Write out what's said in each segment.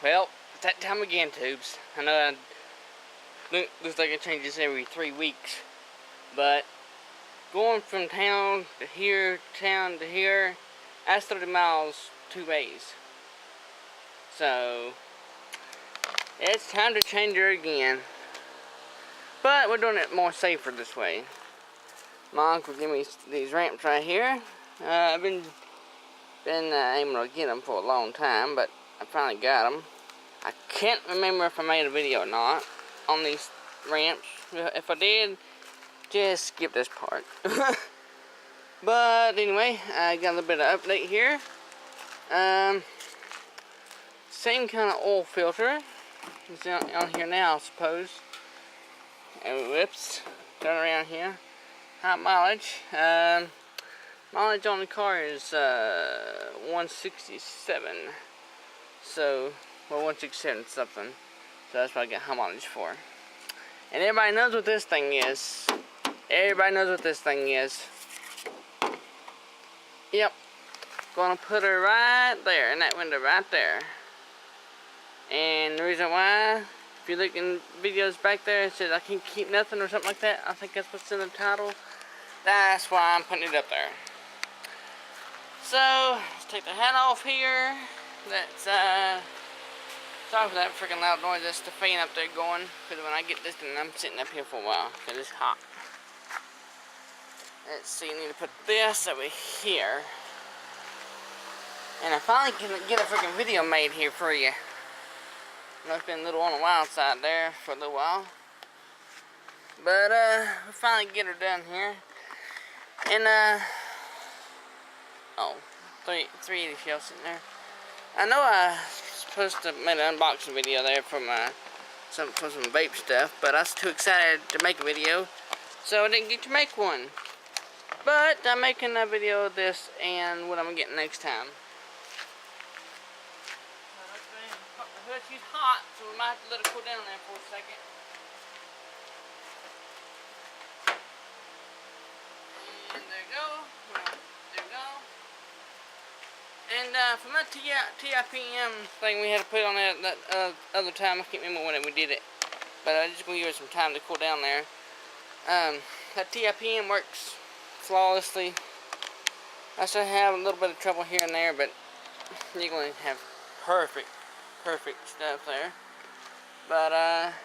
Well, it's that time again, tubes. I know looks like it changes every 3 weeks, but going from town to here, that's 30 miles 2 ways. So it's time to change her again. But we're doing it more safer this way. My uncle gave me these ramps right here. I've been aiming to get them for a long time, but I finally got them. I can't remember if I made a video or not on these ramps. If I did, just skip this part. But anyway, I got a little bit of update here. Same kind of oil filter. It's on here now, I suppose. And whoops, turn around here. High mileage. Mileage on the car is 167. So, well, 167 something. So that's what I get high mileage for. And everybody knows what this thing is. Everybody knows what this thing is. Yep. Gonna put her right there in that window right there. And the reason why, if you look in videos back there, it says I can't keep nothing or something like that. I think that's what's in the title. That's why I'm putting it up there. So, let's take the hat off here. That's, sorry for that freaking loud noise. That's the fan up there going. Because when I get this, then I'm sitting up here for a while. Because it's hot. Let's see, I need to put this over here. And I finally can get a freaking video made here for you. I know it's been a little on the wild side there for a little while. But, we'll finally get her done here. And, oh, 380 shell sitting there. I know I was supposed to make an unboxing video there from some vape stuff, but I was too excited to make a video, so I didn't get to make one. But I'm making a video of this and what I'm getting next time. She's hot, so we might have to let her cool down there for a second. And there you go. Well, there you go. And from that TIPM thing we had to put on that other time, I can't remember when we did it, but I'm just going to give it some time to cool down there. That TIPM works flawlessly. I still have a little bit of trouble here and there, but you're going to have perfect stuff there. But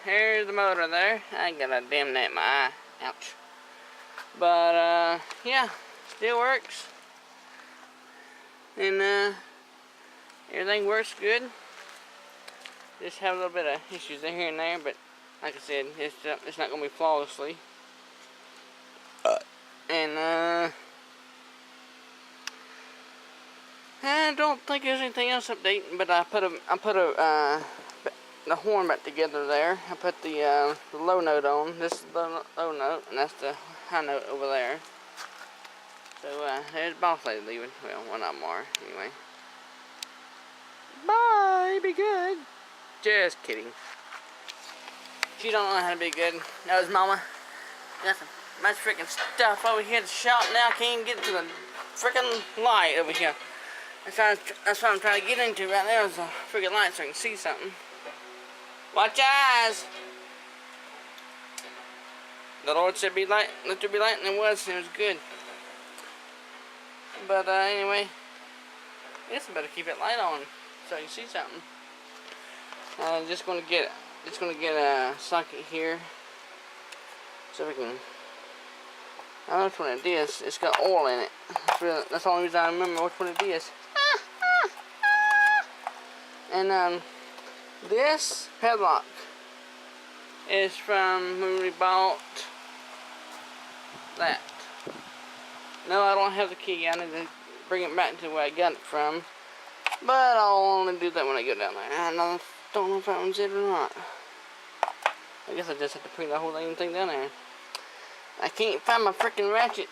here's the motor there. I got a damn net in my eye. Ouch. But yeah, still works. And everything works good. Just have a little bit of issues here and there, but like I said, it's not gonna be flawlessly. And I don't think there's anything else updating, but I put the horn back together there. I put the low note on. This is the low note, and that's the high note over there. So there's Boss Lady leaving. Well, one of them are anyway. Bye, be good. Just kidding. She don't know how to be good. That was Mama. Got some much freaking stuff over here at the shop. Now I can't even get to the freaking light over here. That's what I'm trying to get into right there, is a freaking light so I can see something. Watch your eyes! The Lord said be light, let there be light, and it was good. But anyway, I guess I better keep that light on so I can see something. I'm just gonna get a socket here so we can. I don't know which one it is. It's got oil in it. That's the only reason I remember which one it is. And this padlock is from when we bought that. No, I don't have the key. I need to bring it back to where I got it from. But I'll only do that when I go down there. I don't know if that one's it or not. I guess I just have to bring the whole thing down there. I can't find my freaking ratchet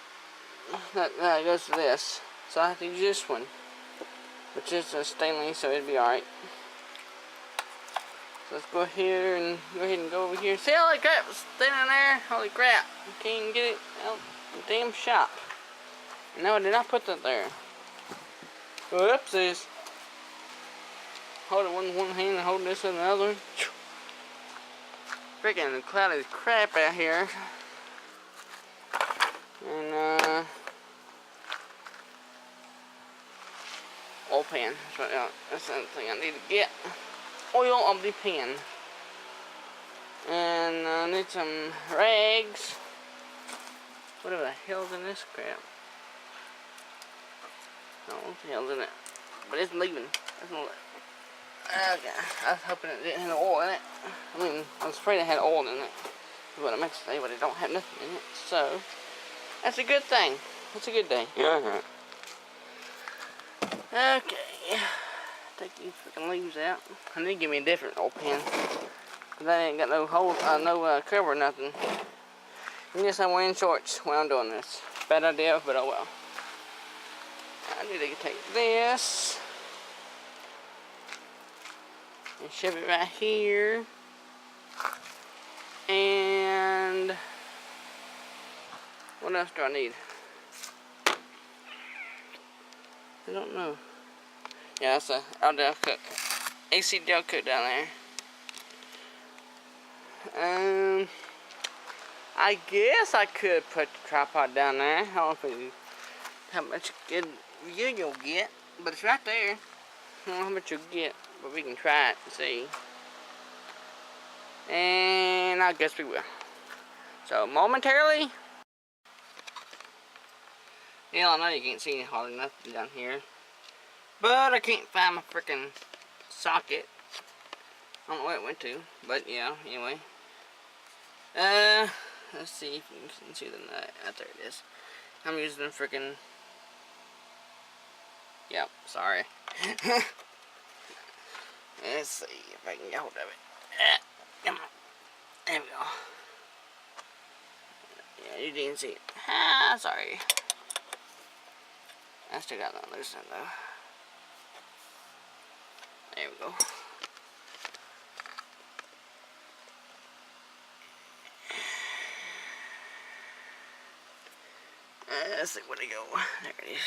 that goes to this, so I have to use this one, which is a stainless, so it'll be alright. So let's go here and go over here. See all that crap standing there? Holy crap! You can't even get it out the damn shop. No, I did not put that there. Whoopsies. holding one hand and holding this in the other. Freaking cloudy crap out here. And oil pan. That's another thing I need to get. Oil of the pan. And I need some rags. Whatever the hell's in this crap? I don't know what the hell's in it. But it's leaving. That's not. Okay. I was hoping it didn't have oil in it. I mean, I was afraid it had oil in it. That's what I meant to say, but it don't have nothing in it. So, that's a good thing. That's a good day. Yeah. Okay. Take these freaking leaves out. I need to give me a different oil pan. Cause I ain't got no hole, no cover or nothing. And yes, I'm wearing shorts while I'm doing this. Bad idea, but oh well. I need to take this and shove it right here. And what else do I need? I don't know. Yeah, that's a Aldel Cook. AC Del Cook down there. I guess I could put the tripod down there. I don't know how much good view you'll get, but it's right there. I don't know how much you'll get, but we can try it and see. And I guess we will. So momentarily. Yeah, I know you can't see hardly nothing down here, but I can't find my freaking socket. I don't know where it went to, but yeah. Anyway. Let's see if you can see the nut. There it is. I'm using the freaking. Yep, sorry. Let's see if I can get hold of it. Come on. There we go. Yeah, you didn't see it. Sorry. I still got that loose though. There we go. Let's see where to go. There it is.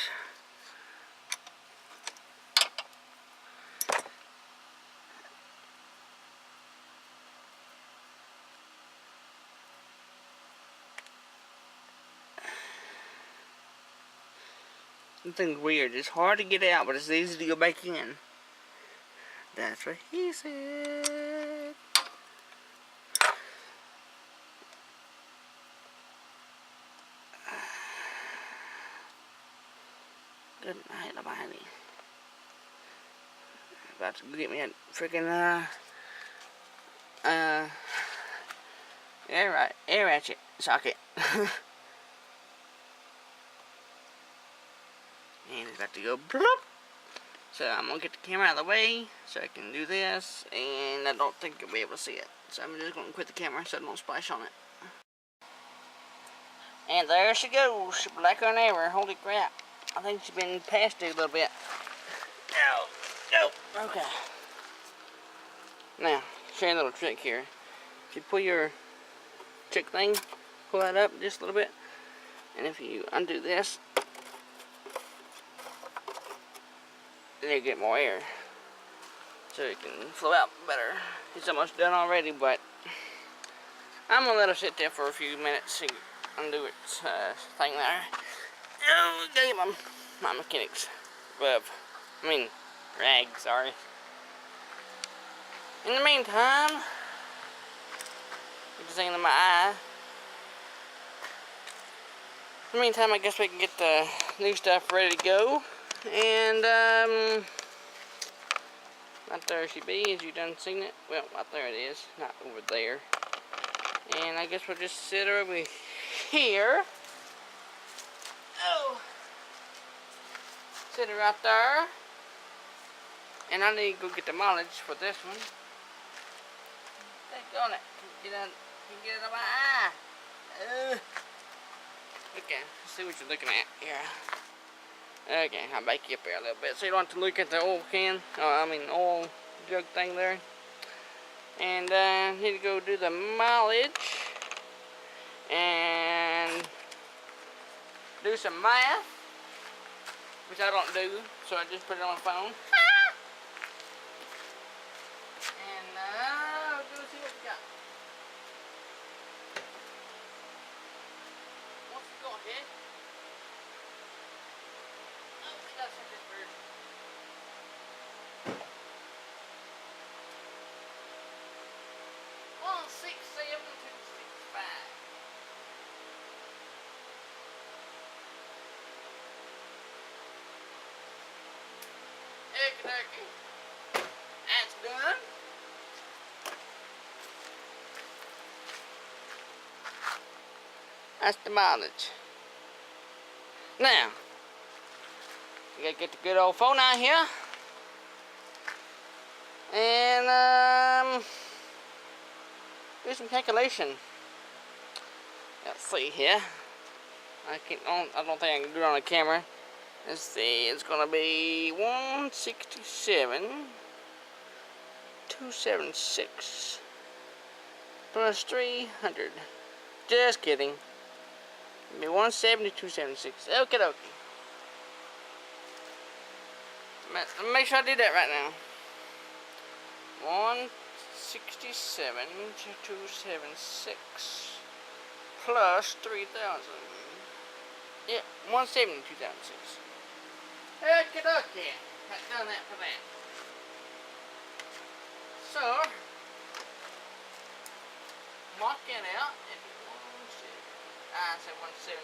Something weird. It's hard to get out, but it's easy to go back in. That's what he said. Good night, everybody. About to get me a freaking air ratchet socket. And it's got to go bloop. So I'm gonna get the camera out of the way so I can do this, and I don't think you'll be able to see it. So I'm just gonna quit the camera so I don't splash on it. And there she goes, blacker than ever. Holy crap. I think she's been past it a little bit. No. Okay. Now, show you a little trick here. If you pull your trick thing, pull that up just a little bit, and if you undo this, then you get more air, so it can flow out better. It's almost done already, but I'm gonna let her sit there for a few minutes and undo its thing there. Oh, get my mechanic's glove. Rag, sorry. In the meantime, get this thing in my eye. In the meantime, I guess we can get the new stuff ready to go. And, right there she be, as you done seen it. Well, right there it is, not over there. And I guess we'll just sit her over here. Oh! Sit her right there. And I need to go get the mileage for this one. Take on it. Get it out of my eye. Okay, let's see what you're looking at here. Okay, I'll back you up here a little bit so you don't have to look at the oil can. Oil jug thing there. And need to go do the mileage and do some math, which I don't do, so I just put it on my phone. 67265. Okie dokie. That's done. That's the mileage. Now, you gotta get the good old phone out here. And do some calculation. Let's see here. I don't think I can do it on the camera. Let's see, it's gonna be 167,276 plus 300. Just kidding. It'll be 170,276. Okay, dokie. Let me make sure I do that right now. 167,276 plus 3,000. Yeah, 170,276. Okay, dokie. I've done that for that. So, mark it out. I said 170.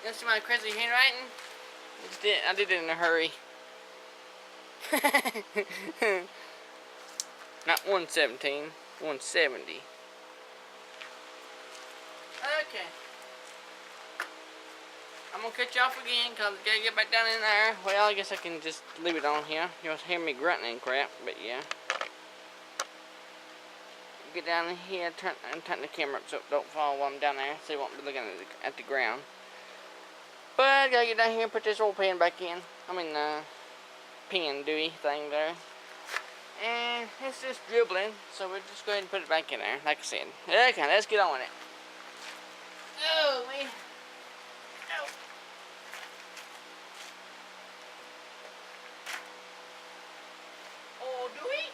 You see my crazy handwriting? I did it in a hurry. Not 117, 170. Okay. I'm gonna cut you off again because I gotta get back down in there. Well, I guess I can just leave it on here. You'll hear me grunting and crap, but yeah. Get down in here and turn the camera up so it don't fall while I'm down there, so you won't be looking at the ground. But I gotta get down here and put this old pen back in. I mean, pen dewey thing there. And it's just dribbling, so we'll just go ahead and put it back in there, like I said. Okay, let's get on with it. Oh, man. Oh. Oh, dewey?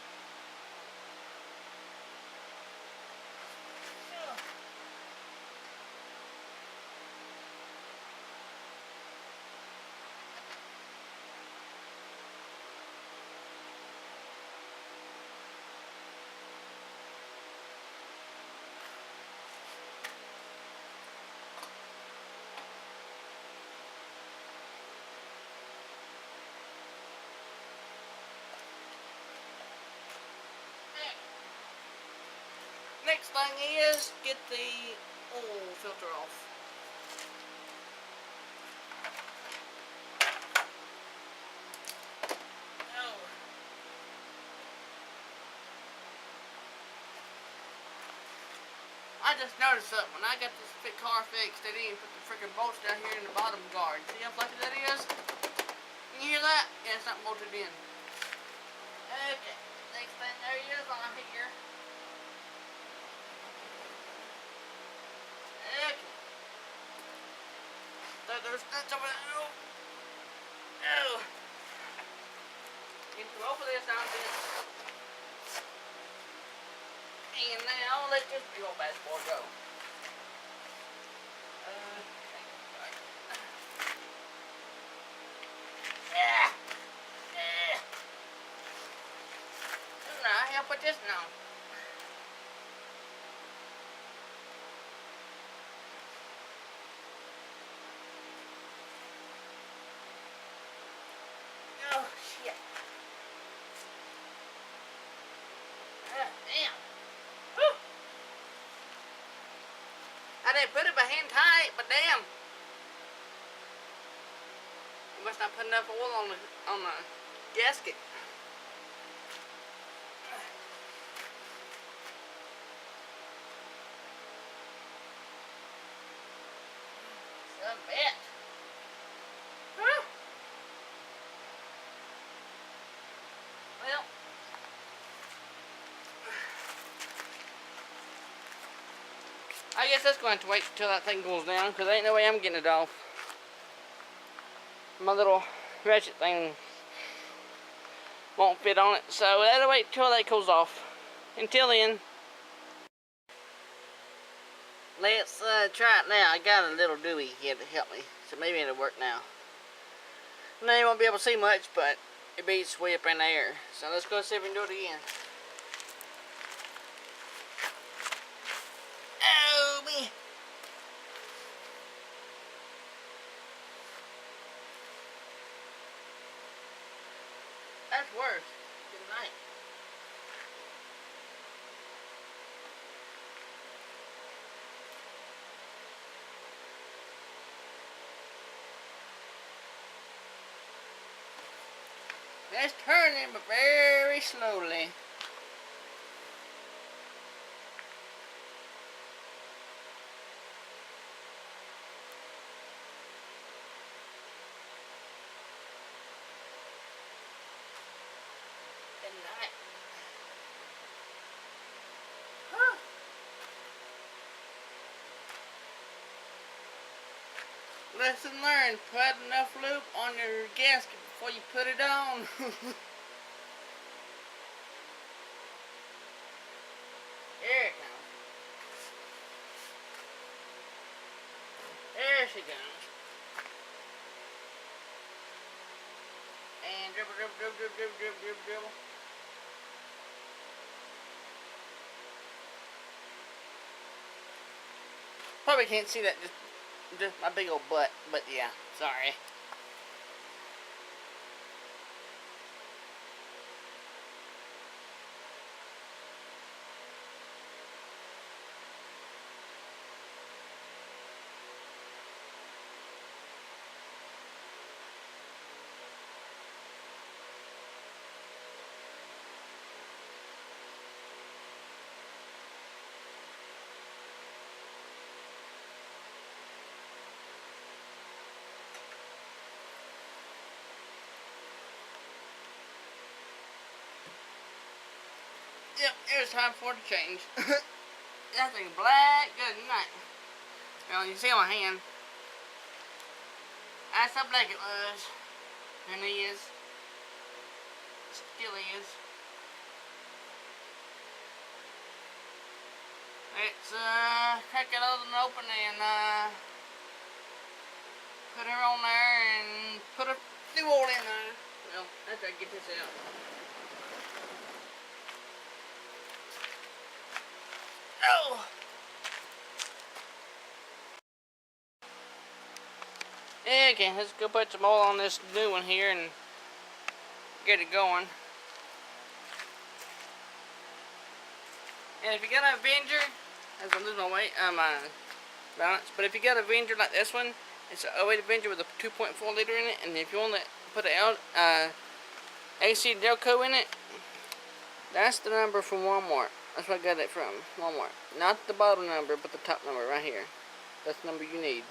Next thing is get the oil filter off. Oh. I just noticed something. When I got this car fixed, they didn't put the freaking bolts down here in the bottom guard. See how fluffy that is? Can you hear that? Yeah, it's not bolted in. Okay. Next thing there is on here. There's nuts over there. Oh. Oh. Get through both of this out there. And now let this big old bad boy go. Now I'll put this now. Oh, shit. Damn. Whew. I didn't put it behind tight, but damn. I must not put enough oil on the gasket. Some bit. Whew. Well. I guess that's going to have to wait until that thing cools down, because there ain't no way I'm getting it off. My little ratchet thing won't fit on it, so that'll wait until that cools off. Until then, let's try it now. I got a little dewey here to help me, so maybe it'll work now. Now you won't be able to see much, but it beats way up in the air. So let's go see if we can do it again. Oh, man. That's worse. Good night. Let's turn it, but very slowly. Good night. Huh. Lesson learned. Put enough lube on your gasket before you put it on. Here it comes. There she comes. And dribble, dribble, dribble, dribble, dribble, dribble, dribble, dribble. Probably can't see that, just my big old butt, but yeah, sorry. Yep, it was time for it to change. That thing black, good night. Well, you see on my hand. That's how black it was. And it is. Still is. Let's crack it open and put her on there and put a new oil in there. Well, after I get this out. Oh! Okay, let's go put some oil on this new one here and get it going. And if you got a Avenger, as I lose my weight, my balance, but if you got a Avenger like this one, it's an 08 Avenger with a 2.4 liter in it, and if you want to put an AC Delco in it, that's the number from Walmart. That's where I got it from, Walmart. Not the bottom number, but the top number right here. That's the number you need.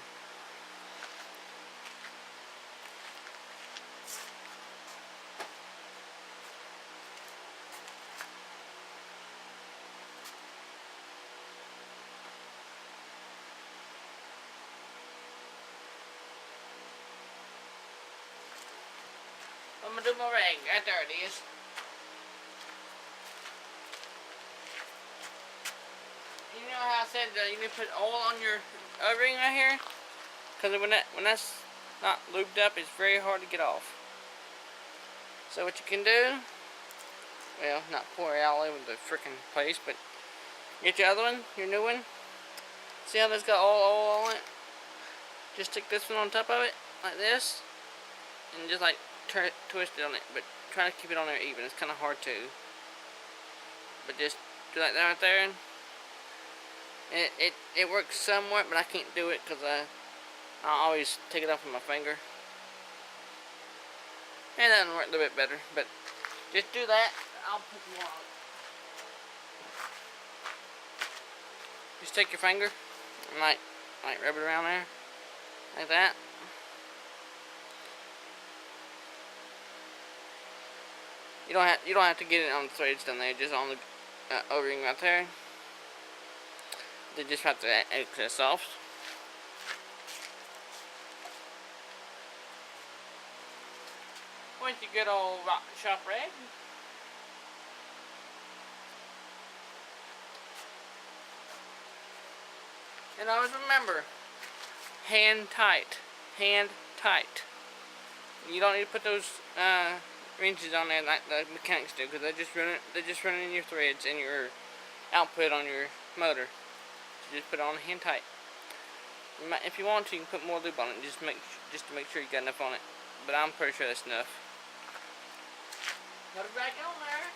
I'm gonna do my rag. Right there it is. You know how I said you need to put oil on your O-ring right here? Because when that's not lubed up, it's very hard to get off. So what you can do, well, not pour it all over the freaking place, but get your other one, your new one. See how this got all oil on it? Just stick this one on top of it, like this, and just like twist it on it, but try to keep it on there even. It's kind of hard to, but just do like that right there. It works somewhat, but I can't do it because I always take it off with my finger. It doesn't work a little bit better, but just do that. I'll put more on. Just take your finger and like rub it around there, like that. You don't have to get it on the threads down there, just on the O-ring right there. They just have to excess soft. With your good old rock shop rag. And always remember, hand tight. Hand tight. You don't need to put those wrenches on there like the mechanics do, because they just run in your threads and your output on your motor. So just put it on hand tight. If you want to, you can put more lube on it, just to make sure you got enough on it. But I'm pretty sure that's enough. Put it back on there.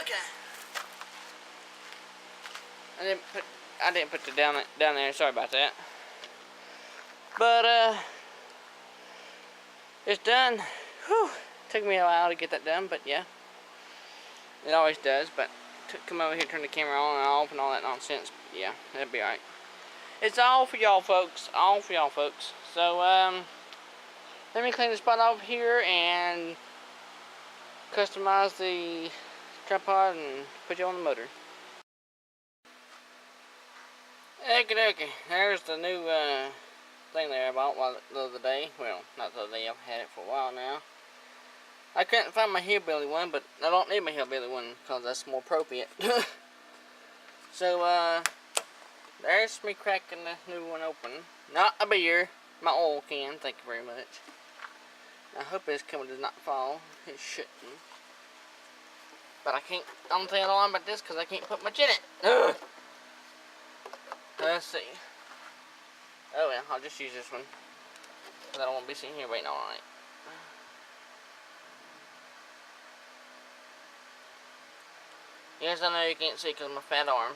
Okay. I didn't put it down there. Sorry about that. But it's done. Whew. Took me a while to get that done, but yeah, it always does. But come over here, turn the camera on and off, and all that nonsense. But yeah, that'll be alright. It's all for y'all folks. All for y'all folks. So let me clean the spot off here and customize the tripod and put you on the motor. Okay, there's the new thing there I bought the other day. Well, not the other day, I've had it for a while now. I couldn't find my hillbilly one, but I don't need my hillbilly one because that's more appropriate. So there's me cracking the new one open. Not a beer, my oil can, thank you very much. I hope this camera does not fall. It shouldn't. But I can't, I'm telling you about this because I can't put much in it. Ugh. Let's see. Oh well, I'll just use this one. Because I don't want to be sitting here waiting all night. Yes, I know you can't see because of my fat arm.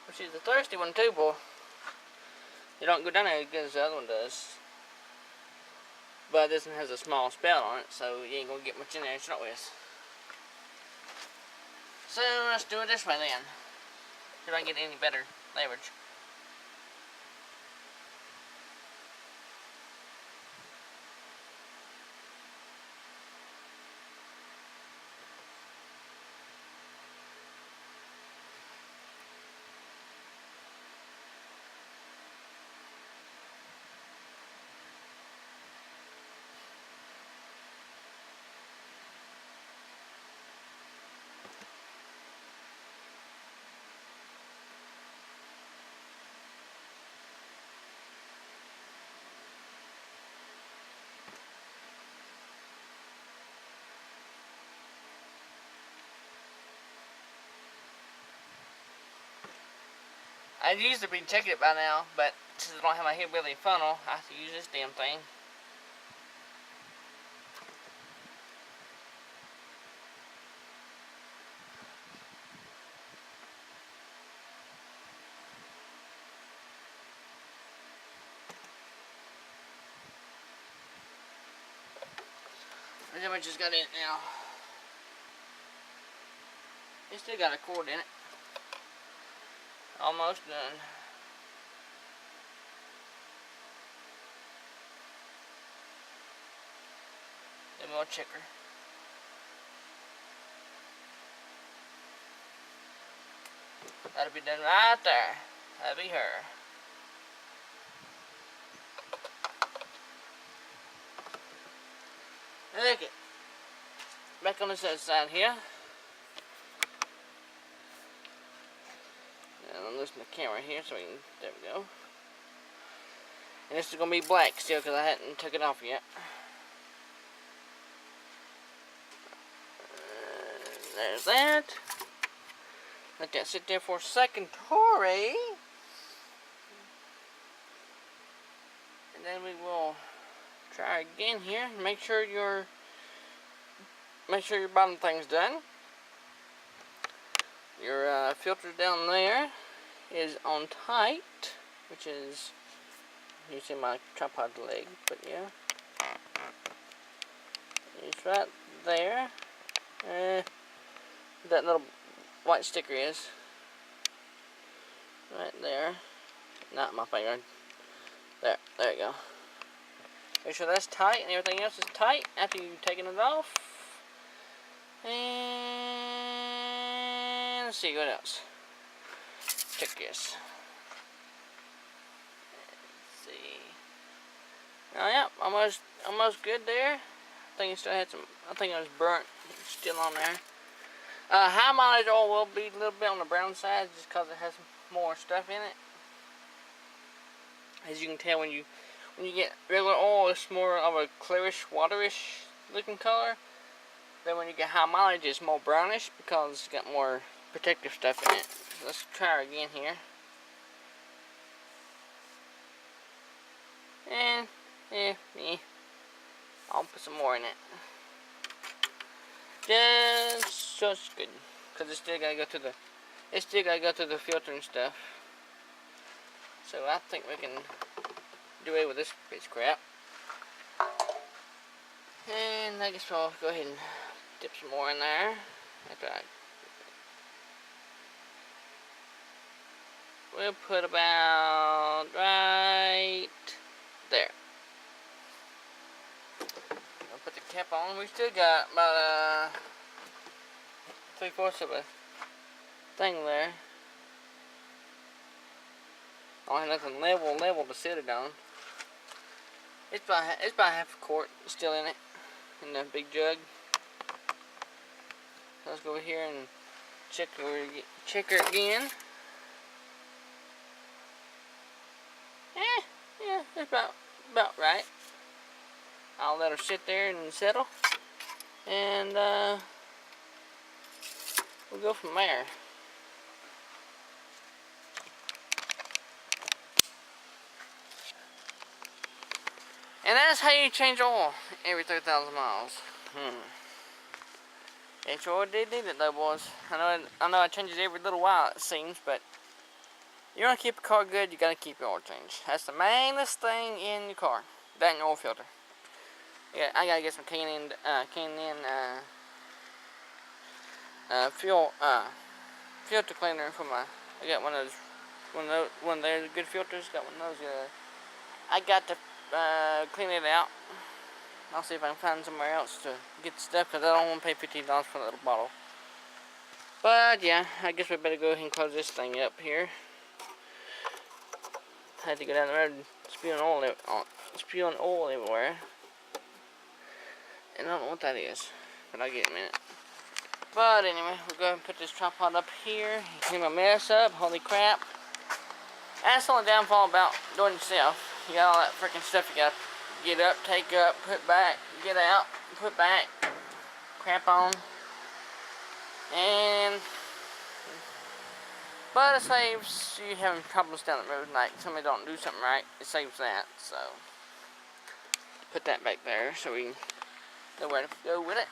But she's a thirsty one too, boy. It don't go down there as good as the other one does. But this one has a small spout on it, so you ain't gonna get much in there to start with. So let's do it this way then. See if I can get any better leverage. I'd usually be checking it by now, but since I don't have my hillbilly funnel, I have to use this damn thing. Pretty much just got in it now. It still got a cord in it. Almost done. Then we'll check her. That'll be done right there. That'll be her. Okay. Back on this other side here. And I'll loosen the camera here so we can, there we go. And this is going to be black still because I hadn't took it off yet. There's that. Let that sit there for a second, Tori. And then we will try again here. Make sure your bottom thing's done. Your filter down there is on tight, which is, you see my tripod leg, but yeah, it's right there. That little white sticker is right there. Not my finger. There you go. Make sure that's tight and everything else is tight after you've taken it off. And let's see what else. Check this. Let's see. Oh yeah, almost good there. I think it still had some. I think it was burnt. Still on there. High mileage oil will be a little bit on the brown side just because it has more stuff in it. As you can tell, when you get regular oil, it's more of a clearish, waterish looking color. Then when you get high mileage, it's more brownish because it's got more protective stuff in it. So let's try it again here. And I'll put some more in it. Just so it's good, because it's still gotta go through the filter and stuff. So I think we can do away with this piece of crap. And I guess I'll go ahead and dip some more in there. We'll put about right there. I'll put the cap on. We still got about 3/4 of a thing there. I don't have nothing level to set it on. It's about half a quart still in it, in the big jug. So let's go over here and check her again. Yeah, it's about right. I'll let her sit there and settle, and we'll go from there. And that's how you change oil every 3,000 miles. It sure did need it though, boys. I know it changes every little while, it seems, but you want to keep a car good, you gotta keep your oil change. That's the mainest thing in your car. That and your oil filter. Yeah, I gotta get some K&N filter cleaner for my. I got one of those good filters. Got one of those. I got to clean it out. I'll see if I can find somewhere else to get the stuff, because I don't want to pay $15 for that little bottle. But yeah, I guess we better go ahead and close this thing up here. I had to go down the road and spewing oil everywhere. And I don't know what that is, but I'll get it in a minute. But anyway, we'll go ahead and put this tripod up here. Clean my mess up. Holy crap. That's the only downfall about doing it yourself. You got all that freaking stuff you gotta get up, take up, put back, get out, put back, crap on. But it saves you having problems down the road, like somebody don't do something right, it saves that. So put that back there so we can know where to go with it.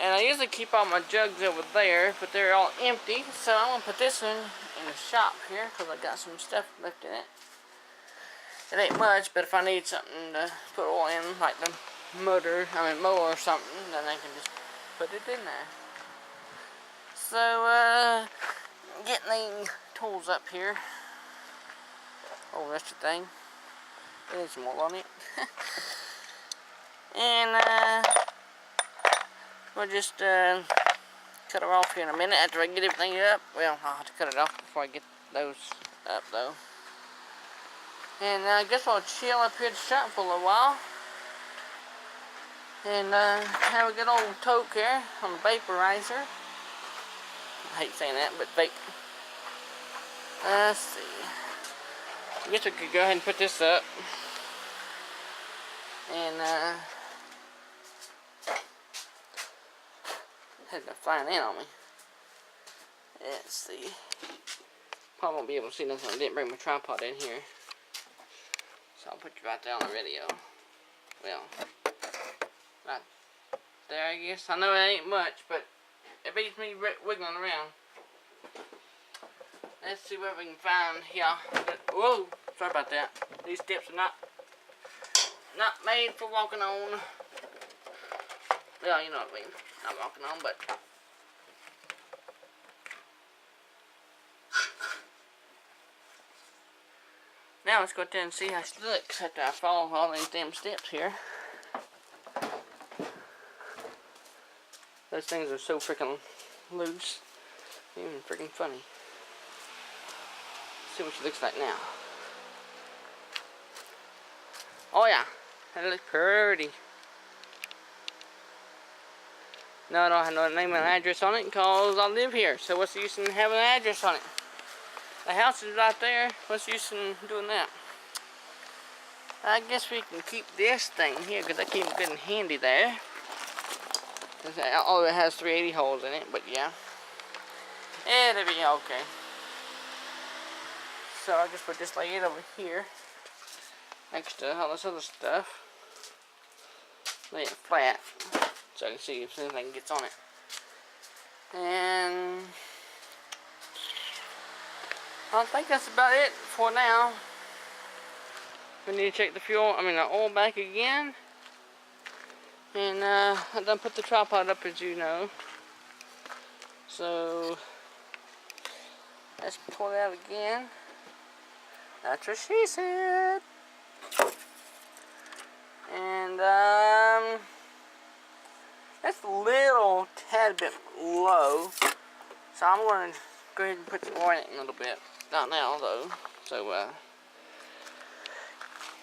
And I usually keep all my jugs over there, but they're all empty, so I'm going to put this one in the shop here, because I got some stuff left in it. It ain't much, but if I need something to put oil in, like the mower or something, then I can just put it in there. So, getting the tools up here. Oh, that's the thing. There's some oil on it. And, we'll just cut her off here in a minute after I get everything up. Well, I'll have to cut it off before I get those up, though. And I guess I'll chill up here at the shop for a little while. And have a good old toke here on the vaporizer. I hate saying that, but vape. Let's see. I guess we could go ahead and put this up. And had to flying in on me. Let's see. Probably won't be able to see nothing. I didn't bring my tripod in here. So I'll put you right there on the radio. Well, right there, I guess. I know it ain't much, but it beats me wiggling around. Let's see what we can find here. Whoa, sorry about that. These steps are not made for walking on. Well, you know what I mean. Not walking on, but Now let's go out there and see how she looks after I follow all these damn steps here. Those things are so freaking loose. Even freaking funny. Let's see what she looks like now. Oh yeah, that looks pretty. No, I don't have no name and address on it because I live here. So what's the use in having an address on it? The house is right there. What's the use in doing that? I guess we can keep this thing here because I keep it good and handy there. Although it has 380 holes in it, but yeah. It'll be okay. So I guess we'll just lay it over here next to all this other stuff. Lay it flat so I can see if anything gets on it. And I think that's about it for now. We need to check the oil back again. And I done put the tripod up, as you know. So let's pull it out again. That's what she said. And that's a little tad bit low. So I'm going to go ahead and put some oil in it a little bit. Not now though. So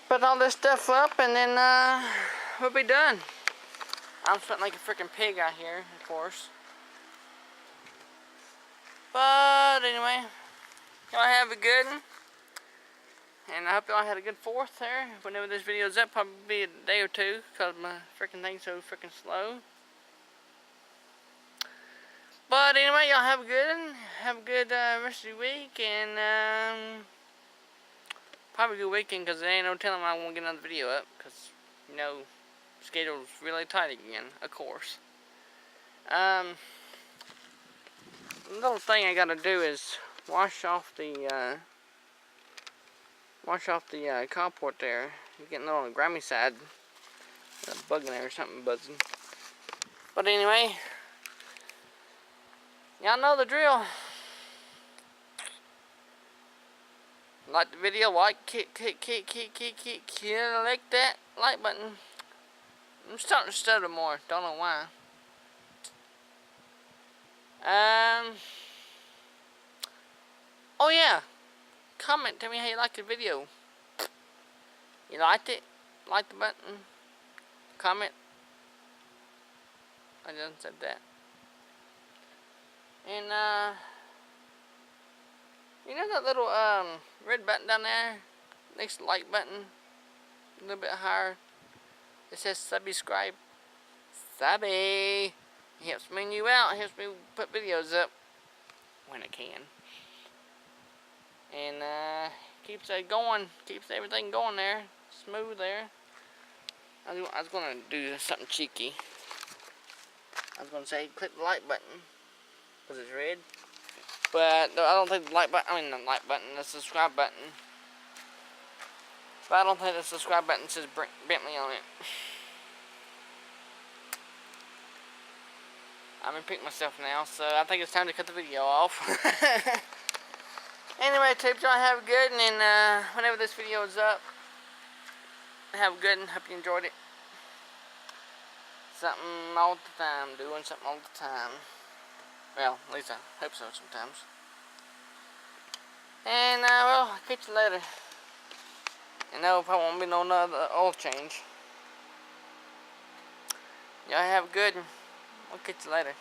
put all this stuff up and then we'll be done. I'm sweating like a freaking pig out here, of course. But anyway, y'all have a good one. And I hope y'all had a good 4th there. Whenever this video's up, probably be a day or two because my freaking thing's so freaking slow. But anyway, y'all have a good one. Have a good rest of your week. And probably a good weekend because there ain't no telling when I won't get another video up. Because, you know, schedule's really tight again, of course. The little thing I gotta do is wash off the carport there. You're getting a little on the grimy side. Got a bug in there or something buzzing. But anyway, y'all know the drill. Like the video, click that like button. I'm starting to stutter more, don't know why. Oh yeah, comment, tell me how you liked the video. You liked it? Like the button? Comment. I just said that. And you know that little red button down there next to the like button, a little bit higher, it says subscribe. Subby. It helps me and you out. It helps me put videos up when I can. And keeps it going. Keeps everything going there. Smooth there. I was going to do something cheeky. I was going to say click the like button. Because it's red. But I don't think the like button, the subscribe button. But I don't think the subscribe button says Bentley on it. I'm gonna pick myself now, so I think it's time to cut the video off. Anyway, tips, y'all have a good one, and whenever this video is up, have a good one. Hope you enjoyed it. Something all the time, doing something all the time. Well, at least I hope so sometimes. And well, I'll catch you later. And no, probably won't be no another oil change. Y'all have a good one. I'll catch you later.